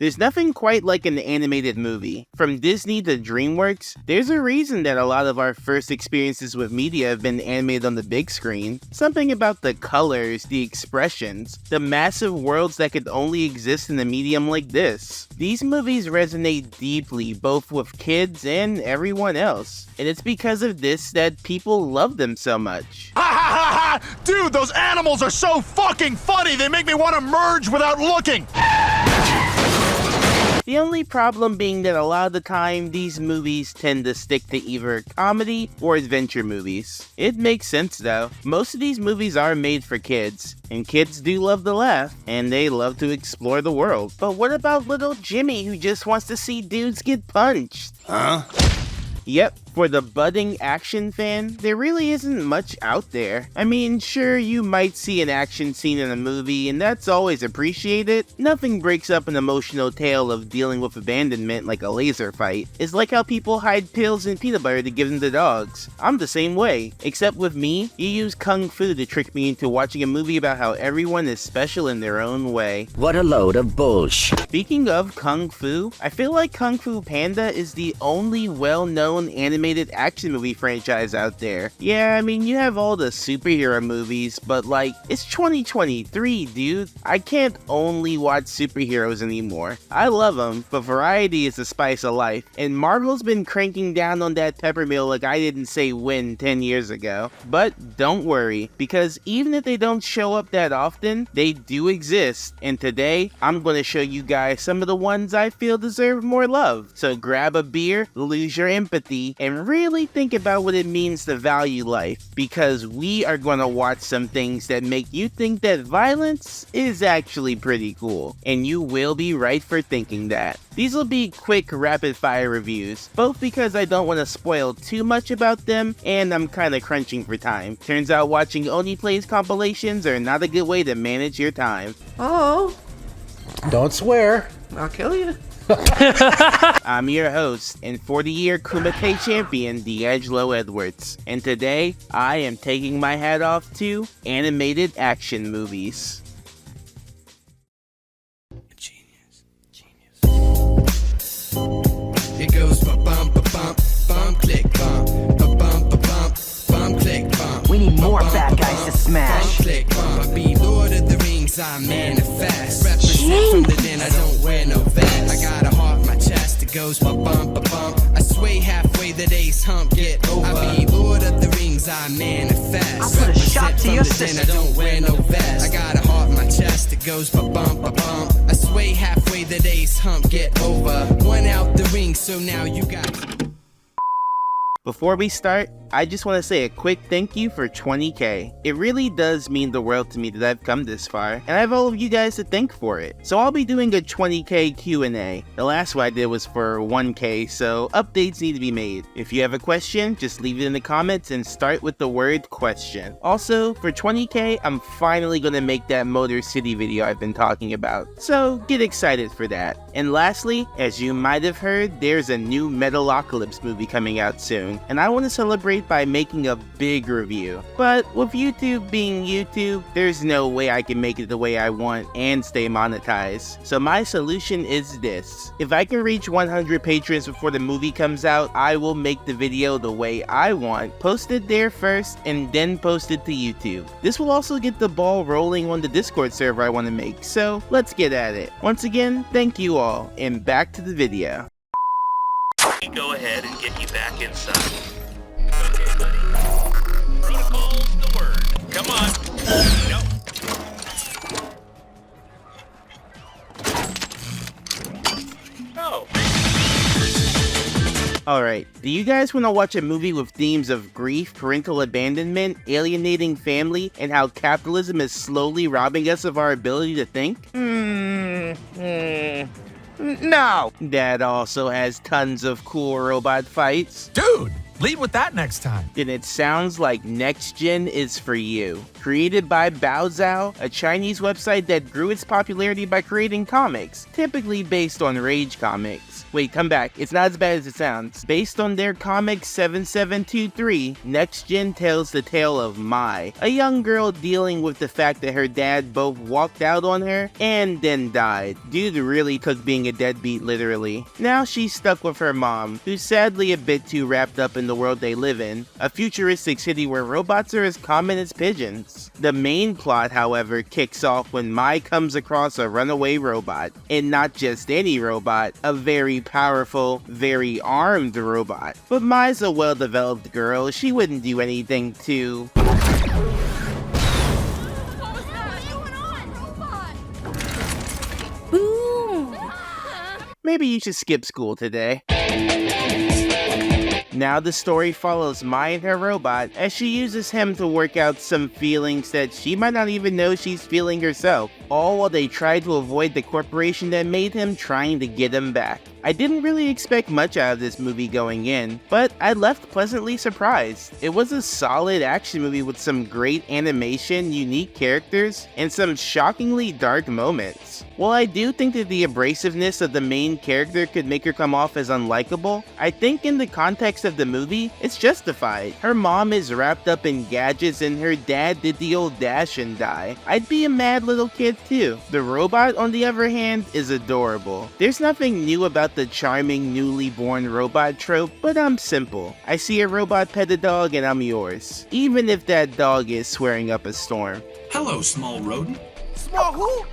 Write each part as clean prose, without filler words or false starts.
There's nothing quite like an animated movie. From Disney to DreamWorks, there's a reason that a lot of our first experiences with media have been animated on the big screen. Something about the colors, the expressions, the massive worlds that could only exist in a medium like this. These movies resonate deeply both with kids and everyone else, and it's because of this that people love them so much. Ha ha ha ha! Dude, those animals are so fucking funny, they make me want to merge without looking! The only problem being that a lot of the time, these movies tend to stick to either comedy or adventure movies. It makes sense though. Most of these movies are made for kids, and kids do love to laugh, and they love to explore the world. But what about little Jimmy who just wants to see dudes get punched? Huh? Yep, for the budding action fan, there really isn't much out there. I mean, sure, you might see an action scene in a movie, and that's always appreciated. Nothing breaks up an emotional tale of dealing with abandonment like a laser fight. It's like how people hide pills in peanut butter to give them to dogs. I'm the same way, except with me, you use kung fu to trick me into watching a movie about how everyone is special in their own way. What a load of bullshit. Speaking of kung fu, I feel like Kung Fu Panda is the only well-known animated action movie franchise out there. Yeah, I mean, you have all the superhero movies, but like, it's 2023, dude. I can't only watch superheroes anymore. I love them, but variety is the spice of life, and Marvel's been cranking down on that peppermill like I didn't say when 10 years ago. But don't worry, because even if they don't show up that often, they do exist, and today, I'm going to show you guys some of the ones I feel deserve more love. So grab a beer, lose your empathy, and really think about what it means to value life, because we are going to watch some things that make you think that violence is actually pretty cool, and you will be right for thinking that. These will be quick rapid fire reviews, both because I don't want to spoil too much about them, and I'm kinda crunching for time. Turns out watching Oni Plays compilations are not a good way to manage your time. Oh, Don't swear. I'll kill you. I'm your host and 40-year Kumite champion, D'Angelo Edwards, and today I am taking my hat off to animated action movies. Genius. It goes ba-bum, ba-bum, bum, click, bum, ba-bum, ba-bum, bum, click, bum. We need more bad guys to smash. Bum, click, bum. I be Lord of the Rings, I manifest. Represent from the den, I don't wear no vest. I got a heart in my chest, it goes ba-bum, ba-bum. I sway halfway, the day's hump, get over. I be Lord of the Rings, I manifest. I'll put a shot to your Represent from the den, I don't wear no vest. I got a heart in my chest, it goes ba-bum, ba-bum. I sway halfway, the day's hump, get over. One out the ring, so now you got... Before we start, I just want to say a quick thank you for 20k. It really does mean the world to me that I've come this far, and I have all of you guys to thank for it. So I'll be doing a 20k Q&A. The last one I did was for 1k, so updates need to be made. If you have a question, just leave it in the comments and start with the word question. Also, for 20k, I'm finally going to make that Motor City video I've been talking about, so get excited for that. And lastly, as you might have heard, there's a new Metalocalypse movie coming out soon, and I want to celebrate by making a big review. But with YouTube being YouTube, there's no way I can make it the way I want and stay monetized. So my solution is this. If I can reach 100 patrons before the movie comes out, I will make the video the way I want, post it there first, and then post it to YouTube. This will also get the ball rolling on the Discord server I want to make, so let's get at it. Once again, thank you all, and back to the video. Go ahead and get you back inside. Okay, buddy. Protocol's the word. Come on. Nope. Oh. Alright, do you guys want to watch a movie with themes of grief, parental abandonment, alienating family, and how capitalism is slowly robbing us of our ability to think? No! That also has tons of cool robot fights. Dude, Lead with that next time. Then it sounds like Next Gen is for you. Created by Baozao, a Chinese website that grew its popularity by creating comics, typically based on Rage comics. Wait, come back, it's not as bad as it sounds. Based on their comic 7723, Next Gen tells the tale of Mai, a young girl dealing with the fact that her dad both walked out on her and then died. Dude really took being a deadbeat literally. Now she's stuck with her mom, who's sadly a bit too wrapped up in the world they live in, a futuristic city where robots are as common as pigeons. The main plot, however, kicks off when Mai comes across a runaway robot, and not just any robot, a very powerful, very armed robot. But Mai's a well-developed girl, she wouldn't do anything to... Maybe you should skip school today. Now the story follows Mai and her robot as she uses him to work out some feelings that she might not even know she's feeling herself, all while they try to avoid the corporation that made him trying to get him back. I didn't really expect much out of this movie going in, but I left pleasantly surprised. It was a solid action movie with some great animation, unique characters, and some shockingly dark moments. While I do think that the abrasiveness of the main character could make her come off as unlikable, I think in the context of the movie, it's justified. Her mom is wrapped up in gadgets and her dad did the old dash and die. I'd be a mad little kid too. The robot, on the other hand, is adorable. There's nothing new about the charming newly born robot trope, but I'm simple. I see a robot pet a dog and I'm yours, even if that dog is swearing up a storm. Hello, small rodent. Small who?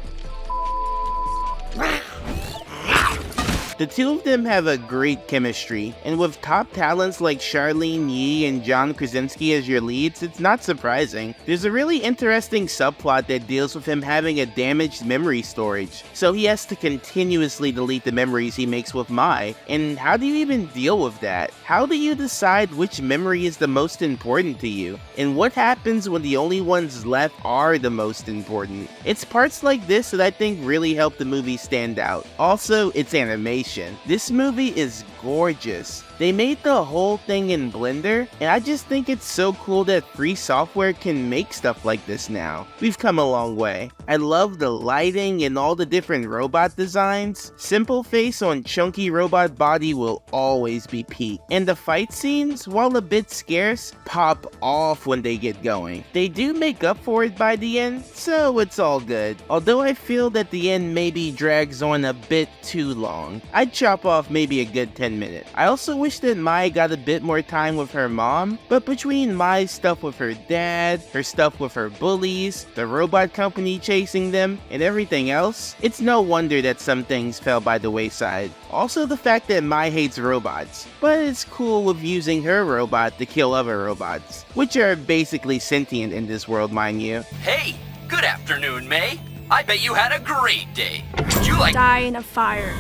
The two of them have a great chemistry, and with top talents like Charlene Yi and John Krasinski as your leads, it's not surprising. There's a really interesting subplot that deals with him having a damaged memory storage, so he has to continuously delete the memories he makes with Mai. And how do you even deal with that? How do you decide which memory is the most important to you? And what happens when the only ones left are the most important? It's parts like this that I think really help the movie stand out. Also, its animation. This movie is gorgeous. They made the whole thing in Blender, and I just think it's so cool that free software can make stuff like this now. We've come a long way. I love the lighting and all the different robot designs. Simple face on chunky robot body will always be peak. And the fight scenes, while a bit scarce, pop off when they get going. They do make up for it by the end, so it's all good. Although I feel that the end maybe drags on a bit too long. I'd chop off maybe a good 10 minutes. I also wish that Mai got a bit more time with her mom, but between Mai's stuff with her dad, her stuff with her bullies, the robot company chasing them, and everything else, it's no wonder that some things fell by the wayside. Also the fact that Mai hates robots, but it's cool with using her robot to kill other robots, which are basically sentient in this world, mind you. Hey, good afternoon, May. I bet you had a great day. Would you like die in a fire?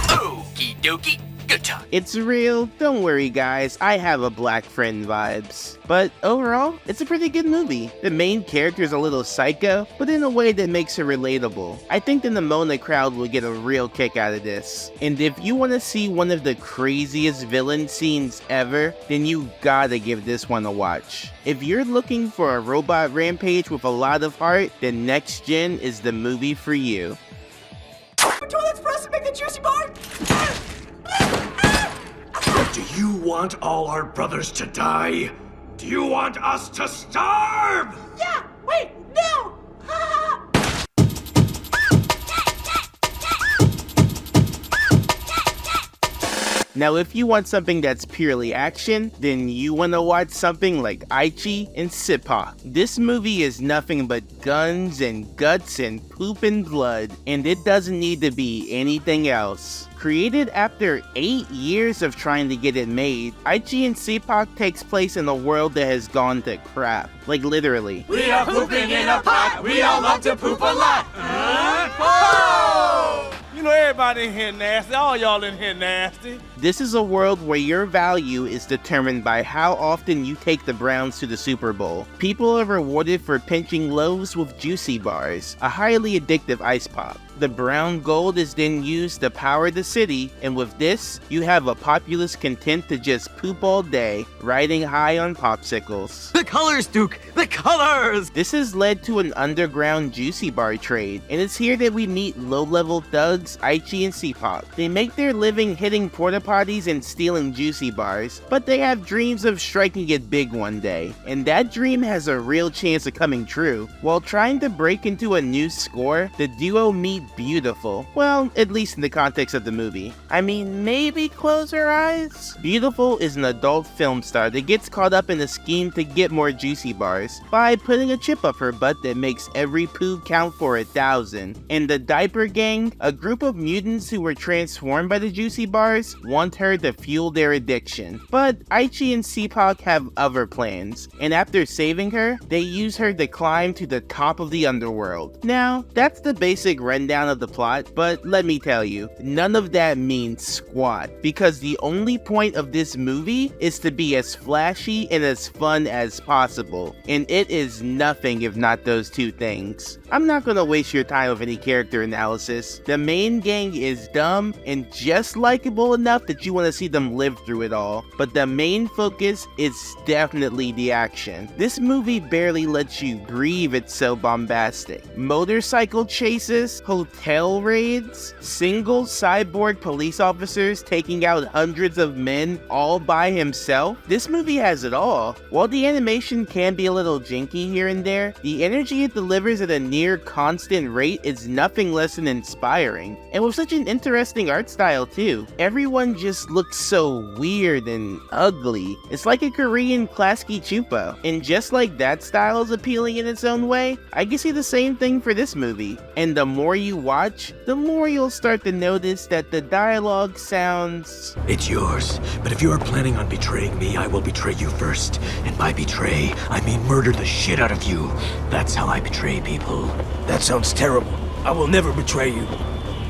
Okie dokie. Good time. It's real, don't worry guys, I have a black friend vibes. But overall, it's a pretty good movie. The main character is a little psycho, but in a way that makes her relatable. I think the Nimona crowd will get a real kick out of this. And if you want to see one of the craziest villain scenes ever, then you gotta give this one a watch. If you're looking for a robot rampage with a lot of heart, then Next Gen is the movie for you. Toilets for us to make the juicy bar? Do you want all our brothers to die? Do you want us to starve? Yeah! Wait! No! Now if you want something that's purely action, then you want to watch something like Aachi and Ssipak. This movie is nothing but guns and guts and poop and blood, and it doesn't need to be anything else. Created after 8 years of trying to get it made, Aachi and Ssipak takes place in a world that has gone to crap. Like literally. We are pooping in a pot. We all love to poop a lot. You know everybody in here nasty. All y'all in here nasty. This is a world where your value is determined by how often you take the Browns to the Super Bowl. People are rewarded for pinching loaves with juicy bars, a highly addictive ice pop. The brown gold is then used to power the city, and with this, you have a populace content to just poop all day, riding high on popsicles. The colors, Duke! The colors! This has led to an underground juicy bar trade, and it's here that we meet low-level thugs Aachi and Ssipak. They make their living hitting porta potties and stealing juicy bars, but they have dreams of striking it big one day, and that dream has a real chance of coming true. While trying to break into a new score, the duo meet Beautiful. Well, at least in the context of the movie. I mean, maybe close her eyes? Beautiful is an adult film star that gets caught up in a scheme to get more juicy bars by putting a chip up her butt that makes every poo count for 1,000. And the Diaper Gang, a group of mutants who were transformed by the juicy bars, want her to fuel their addiction. But Aachi and Ssipak have other plans, and after saving her, they use her to climb to the top of the underworld. Now, that's the basic rundown of the plot, but let me tell you, none of that means squat, because the only point of this movie is to be as flashy and as fun as possible, and it is nothing if not those two things. I'm not gonna waste your time with any character analysis. The main gang is dumb and just likable enough that you want to see them live through it all, but the main focus is definitely the action. This movie barely lets you breathe, it's so bombastic. Motorcycle chases, hotel raids, single cyborg police officers taking out hundreds of men all by himself. This movie has it all. While the animation can be a little janky here and there, the energy it delivers at a near constant rate is nothing less than inspiring. And with such an interesting art style too. Everyone just looks so weird and ugly. It's like a Korean klasky chupo. And just like that style is appealing in its own way, I can see the same thing for this movie. And the more you watch, the more you'll start to notice that the dialogue sounds... It's yours, but if you are planning on betraying me, I will betray you first. And by betray, I mean murder the shit out of you. That's how I betray people. That sounds terrible. I will never betray you.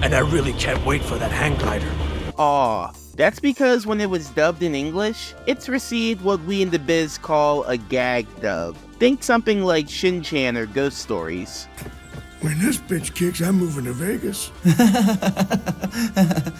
And I really can't wait for that hang glider. Aw. That's because when it was dubbed in English, it's received what we in the biz call a gag dub. Think something like Shin-Chan or Ghost Stories. When this bitch kicks, I'm moving to Vegas.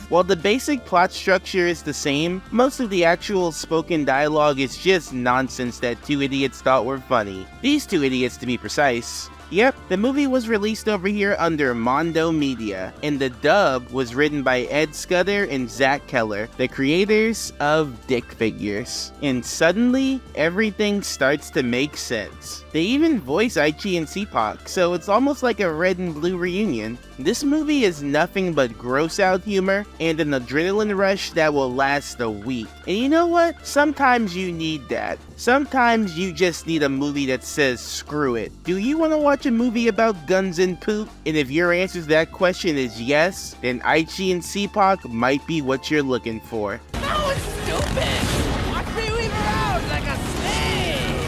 While the basic plot structure is the same, most of the actual spoken dialogue is just nonsense that two idiots thought were funny. These two idiots, to be precise. Yep, the movie was released over here under Mondo Media, and the dub was written by Ed Scudder and Zach Keller, the creators of Dick Figures. And suddenly, everything starts to make sense. They even voice Aachi and Ssipak, so it's almost like a red and blue reunion. This movie is nothing but gross out humor and an adrenaline rush that will last a week. And you know what? Sometimes you need that. Sometimes you just need a movie that says screw it. Do you want to watch a movie about guns and poop? And if your answer to that question is yes, then Aachi and Ssipak might be what you're looking for. No, it's stupid! Watch me weave around like a snake!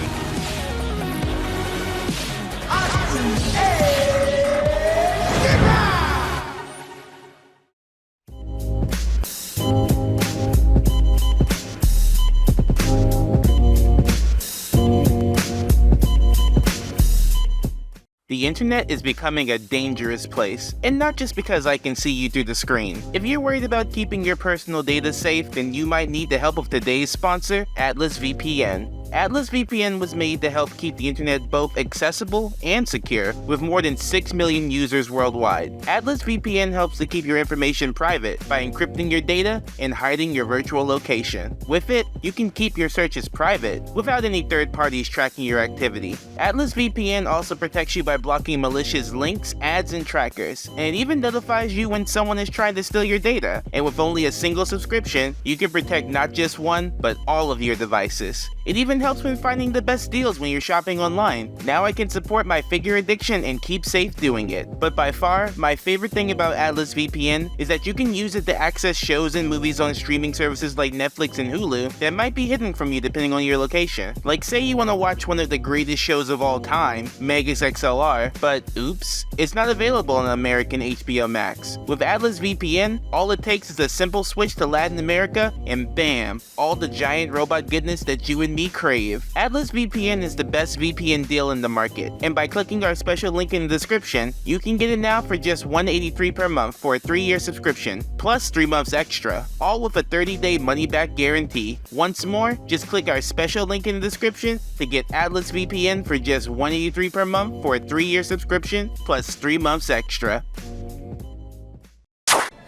The internet is becoming a dangerous place, and not just because I can see you through the screen. If you're worried about keeping your personal data safe, then you might need the help of today's sponsor, Atlas VPN. Atlas VPN was made to help keep the internet both accessible and secure, with more than 6 million users worldwide. Atlas VPN helps to keep your information private by encrypting your data and hiding your virtual location. With it, you can keep your searches private without any third parties tracking your activity. Atlas VPN also protects you by blocking malicious links, ads, and trackers, and it even notifies you when someone is trying to steal your data. And with only a single subscription, you can protect not just one, but all of your devices. It even helps when finding the best deals when you're shopping online. Now I can support my figure addiction and keep safe doing it. But by far, my favorite thing about Atlas VPN is that you can use it to access shows and movies on streaming services like Netflix and Hulu that might be hidden from you depending on your location. Like say you want to watch one of the greatest shows of all time, Megas XLR, but oops, it's not available on American HBO Max. With Atlas VPN, all it takes is a simple switch to Latin America and bam, all the giant robot goodness that you and me crave crave. Atlas VPN is the best VPN deal in the market, and by clicking our special link in the description, you can get it now for just $183 per month for a 3-year subscription, plus 3 months extra, all with a 30-day money-back guarantee. Once more, just click our special link in the description to get Atlas VPN for just $183 per month for a 3-year subscription, plus 3 months extra.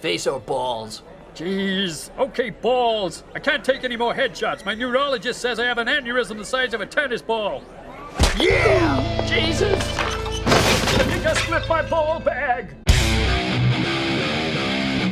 Face or balls? Jeez. Okay, balls. I can't take any more headshots. My neurologist says I have an aneurysm the size of a tennis ball. Yeah! Jesus! I think I split my ball bag.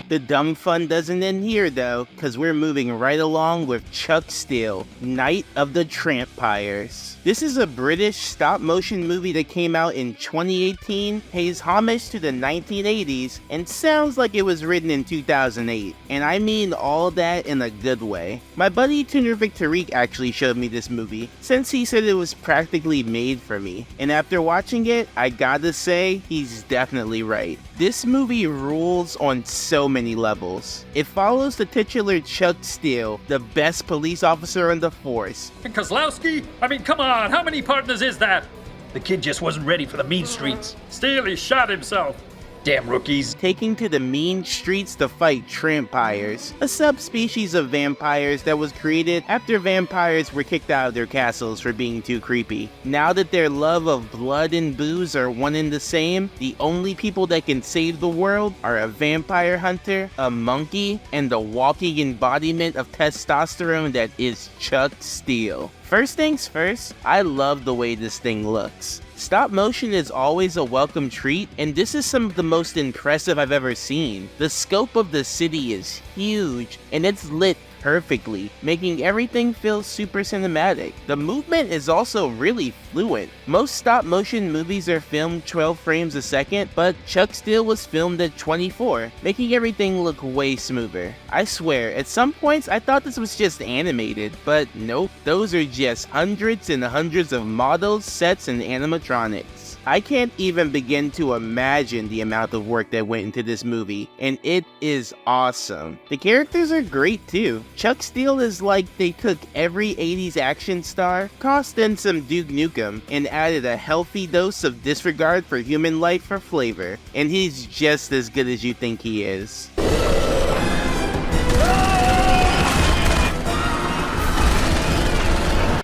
The dumb fun doesn't end here though, cause we're moving right along with Chuck Steele, Knight of the Trampires. This is a British stop-motion movie that came out in 2018, pays homage to the 1980s, and sounds like it was written in 2008. And I mean all that in a good way. My buddy Tuner Victorique actually showed me this movie, since he said it was practically made for me. And after watching it, I gotta say, he's definitely right. This movie rules on so many levels. It follows the titular Chuck Steele, the best police officer on the force. And Kozlowski? I mean, come on, how many partners is that? The kid just wasn't ready for the mean streets. Steele, he shot himself. Damn rookies. Taking to the mean streets to fight trampires, a subspecies of vampires that was created after vampires were kicked out of their castles for being too creepy. Now that their love of blood and booze are one and the same, the only people that can save the world are a vampire hunter, a monkey, and the walking embodiment of testosterone that is Chuck Steele. First things first, I love the way this thing looks. Stop motion is always a welcome treat, and this is some of the most impressive I've ever seen. The scope of the city is huge, and it's lit perfectly, making everything feel super cinematic. The movement is also really fluent. Most stop motion movies are filmed 12 frames a second, but Chuck Steele was filmed at 24, making everything look way smoother. I swear, at some points I thought this was just animated, but nope, those are just hundreds and hundreds of models, sets, and animatronics. I can't even begin to imagine the amount of work that went into this movie, and it is awesome. The characters are great too. Chuck Steele is like they took every 80s action star, tossed in some Duke Nukem, and added a healthy dose of disregard for human life for flavor, and he's just as good as you think he is.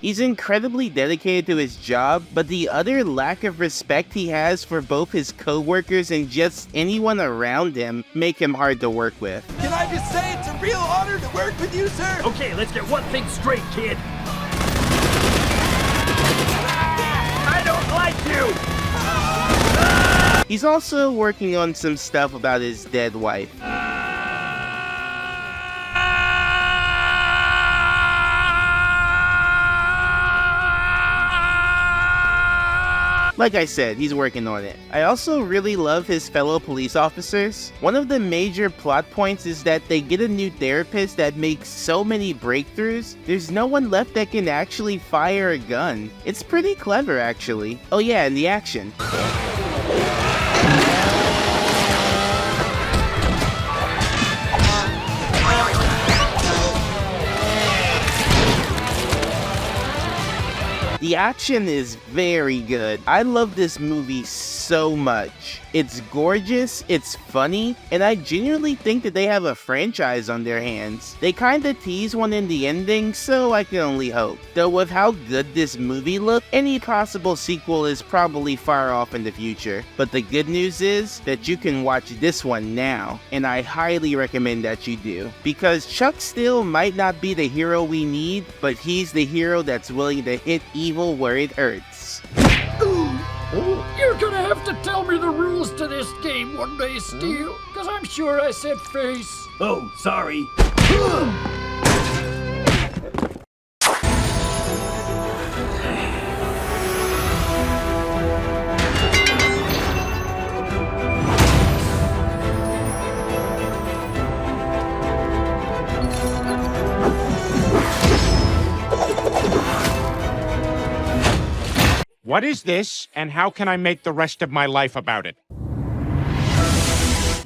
He's incredibly dedicated to his job, but the utter lack of respect he has for both his co-workers and just anyone around him make him hard to work with. Can I just say it's a real honor to work with you, sir? Okay, let's get one thing straight, kid. I don't like you! He's also working on some stuff about his dead wife. Like I said, he's working on it. I also really love his fellow police officers. One of the major plot points is that they get a new therapist that makes so many breakthroughs, there's no one left that can actually fire a gun. It's pretty clever actually. Oh yeah, and the action. The action is very good. I love this movie so much. It's gorgeous, it's funny, and I genuinely think that they have a franchise on their hands. They kinda tease one in the ending, so I can only hope. Though with how good this movie looked, any possible sequel is probably far off in the future. But the good news is that you can watch this one now, and I highly recommend that you do. Because Chuck Steele might not be the hero we need, but he's the hero that's willing to hit evil where it hurts. You're gonna have to tell me the rules to this game one day, Steele, because I'm sure I said face. Oh, sorry. What is this, and how can I make the rest of my life about it?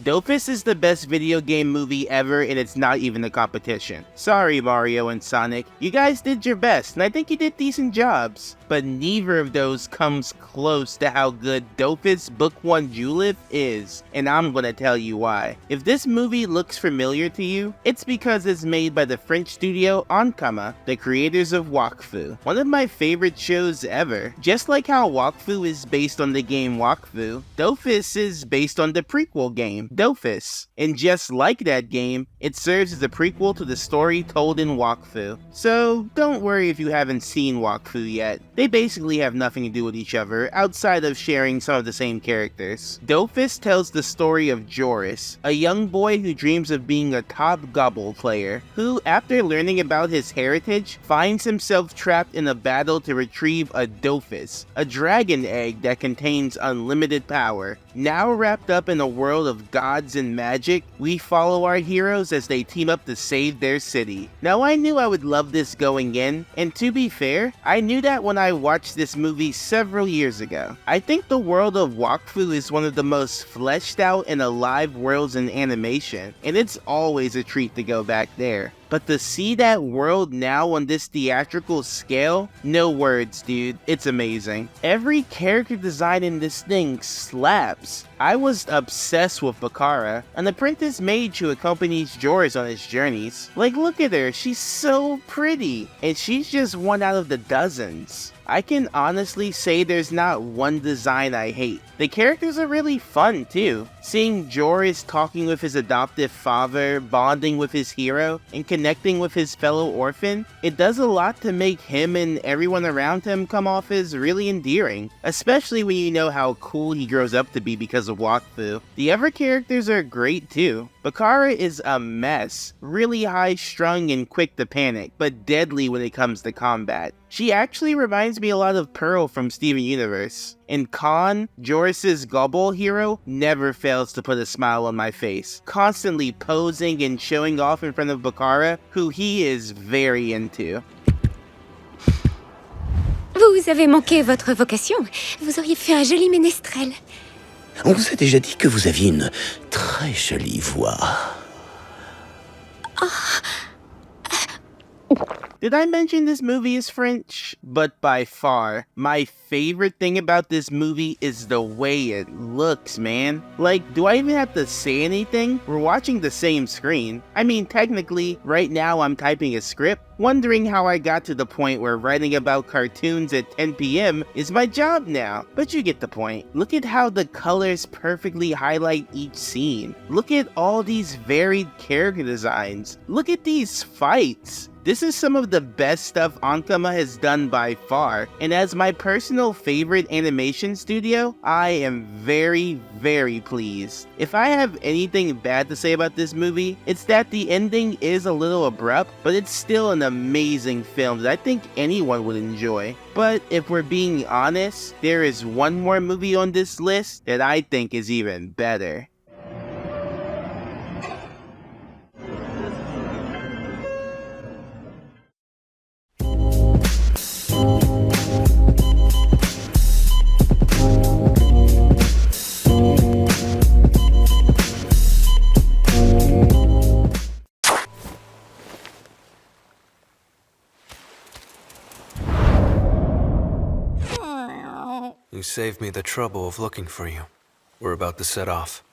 Dofus is the best video game movie ever, and it's not even a competition. Sorry, Mario and Sonic. You guys did your best, and I think you did decent jobs. But neither of those comes close to how good Dofus Book 1 Julep is, and I'm gonna tell you why. If this movie looks familiar to you, it's because it's made by the French studio Ankama, the creators of Wakfu, one of my favorite shows ever. Just like how Wakfu is based on the game Wakfu, Dofus is based on the prequel game, Dofus. And just like that game, it serves as a prequel to the story told in Wakfu. So don't worry if you haven't seen Wakfu yet. They basically have nothing to do with each other, outside of sharing some of the same characters. Dofus tells the story of Joris, a young boy who dreams of being a top Gobble player, who, after learning about his heritage, finds himself trapped in a battle to retrieve a Dofus, a dragon egg that contains unlimited power. Now wrapped up in a world of gods and magic, we follow our heroes as they team up to save their city. Now I knew I would love this going in, and to be fair, I knew that when I watched this movie several years ago. I think the world of Wakfu is one of the most fleshed out and alive worlds in animation, and it's always a treat to go back there. But to see that world now on this theatrical scale, no words, dude. It's amazing. Every character design in this thing slaps. I was obsessed with Bakara, an apprentice mage who accompanies Joris on his journeys. Like, look at her, she's so pretty, and she's just one out of the dozens. I can honestly say there's not one design I hate. The characters are really fun too. Seeing Joris talking with his adoptive father, bonding with his hero, and connecting with his fellow orphan, it does a lot to make him and everyone around him come off as really endearing, especially when you know how cool he grows up to be because of Wakfu. The other characters are great too. Bakara is a mess, really high-strung and quick to panic, but deadly when it comes to combat. She actually reminds me a lot of Pearl from Steven Universe. And Khan, Joris's Gobble hero, never fails to put a smile on my face, constantly posing and showing off in front of Bakara, who he is very into. Vous avez manqué votre vocation. Vous auriez fait un joli ménestrel. On vous a déjà dit que vous aviez une très jolie voix. Did I mention this movie is French? But by far, my favorite thing about this movie is the way it looks, man. Like, do I even have to say anything? We're watching the same screen. I mean, technically, right now I'm typing a script, wondering how I got to the point where writing about cartoons at 10 PM is my job now. But you get the point. Look at how the colors perfectly highlight each scene. Look at all these varied character designs. Look at these fights. This is some of the best stuff Ankama has done by far, and as my personal favorite animation studio, I am very, very pleased. If I have anything bad to say about this movie, it's that the ending is a little abrupt, but it's still an amazing film that I think anyone would enjoy. But if we're being honest, there is one more movie on this list that I think is even better. You saved me the trouble of looking for you. We're about to set off.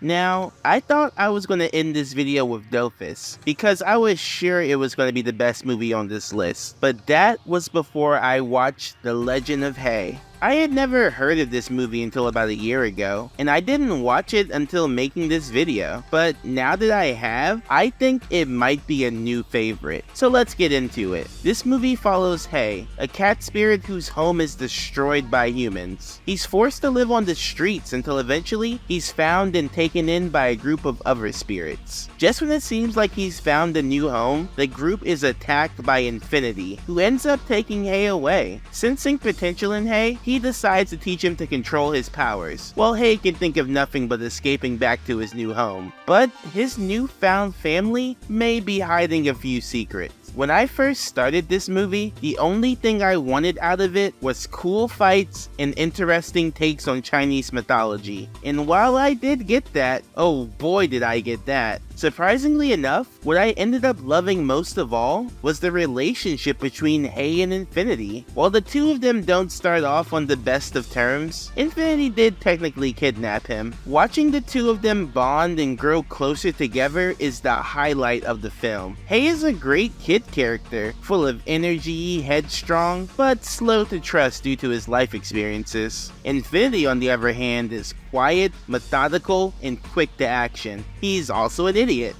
Now, I thought I was going to end this video with Dofus, because I was sure it was going to be the best movie on this list, but that was before I watched The Legend of Hei. I had never heard of this movie until about a year ago, and I didn't watch it until making this video, but now that I have, I think it might be a new favorite. So let's get into it. This movie follows Hei, a cat spirit whose home is destroyed by humans. He's forced to live on the streets until eventually he's found and taken in by a group of other spirits. Just when it seems like he's found a new home, the group is attacked by Infinity, who ends up taking Hei away. Sensing potential in Hei, he decides to teach him to control his powers, while Hei can think of nothing but escaping back to his new home. But his newfound family may be hiding a few secrets. When I first started this movie, the only thing I wanted out of it was cool fights and interesting takes on Chinese mythology. And while I did get that, oh boy did I get that. Surprisingly enough, what I ended up loving most of all was the relationship between Hei and Infinity. While the two of them don't start off on the best of terms, Infinity did technically kidnap him. Watching the two of them bond and grow closer together is the highlight of the film. Hei is a great kid character, full of energy, headstrong, but slow to trust due to his life experiences. Infinity, on the other hand, is quiet, methodical, and quick to action. He's also an idiot.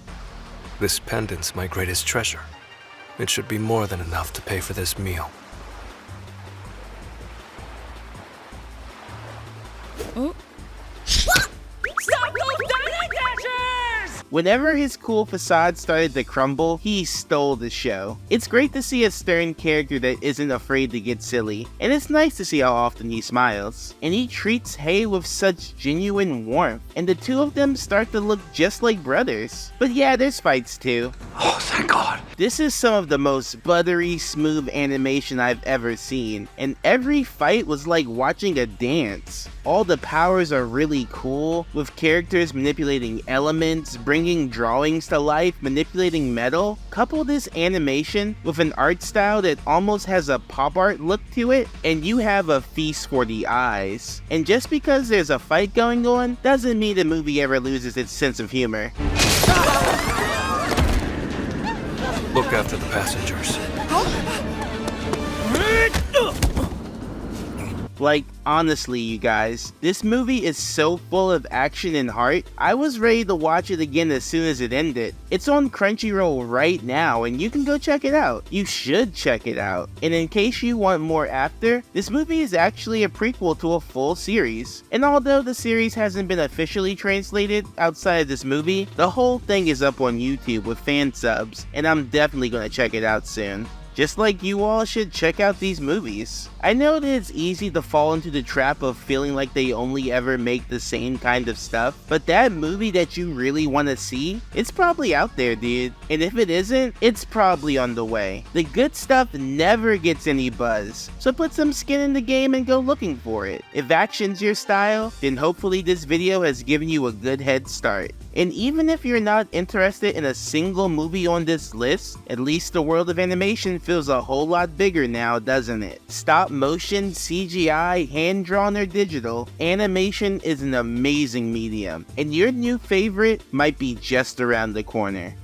This pendant's my greatest treasure. It should be more than enough to pay for this meal. Oh. Stop those diamond dashers! Whenever his cool facade started to crumble, he stole the show. It's great to see a stern character that isn't afraid to get silly, and it's nice to see how often he smiles. And he treats Hei with such genuine warmth, and the two of them start to look just like brothers. But yeah, there's fights too. Oh, thank God. This is some of the most buttery smooth animation I've ever seen, and every fight was like watching a dance. All the powers are really cool, with characters manipulating elements, bringing drawings to life, manipulating metal. Couple this animation with an art style that almost has a pop art look to it, and you have a feast for the eyes. And just because there's a fight going on, doesn't mean the movie ever loses its sense of humor. Look after the passengers. Like, honestly, you guys, this movie is so full of action and heart, I was ready to watch it again as soon as it ended. It's on Crunchyroll right now, and you can go check it out. You should check it out. And in case you want more after, this movie is actually a prequel to a full series. And although the series hasn't been officially translated outside of this movie, the whole thing is up on YouTube with fan subs, and I'm definitely gonna check it out soon. Just like you all should check out these movies. I know that it's easy to fall into the trap of feeling like they only ever make the same kind of stuff, but that movie that you really want to see, it's probably out there, dude. And if it isn't, it's probably on the way. The good stuff never gets any buzz, so put some skin in the game and go looking for it. If action's your style, then hopefully this video has given you a good head start. And even if you're not interested in a single movie on this list, at least the world of animation feels a whole lot bigger now, doesn't it? Stop motion, CGI, hand-drawn or digital, animation is an amazing medium, and your new favorite might be just around the corner.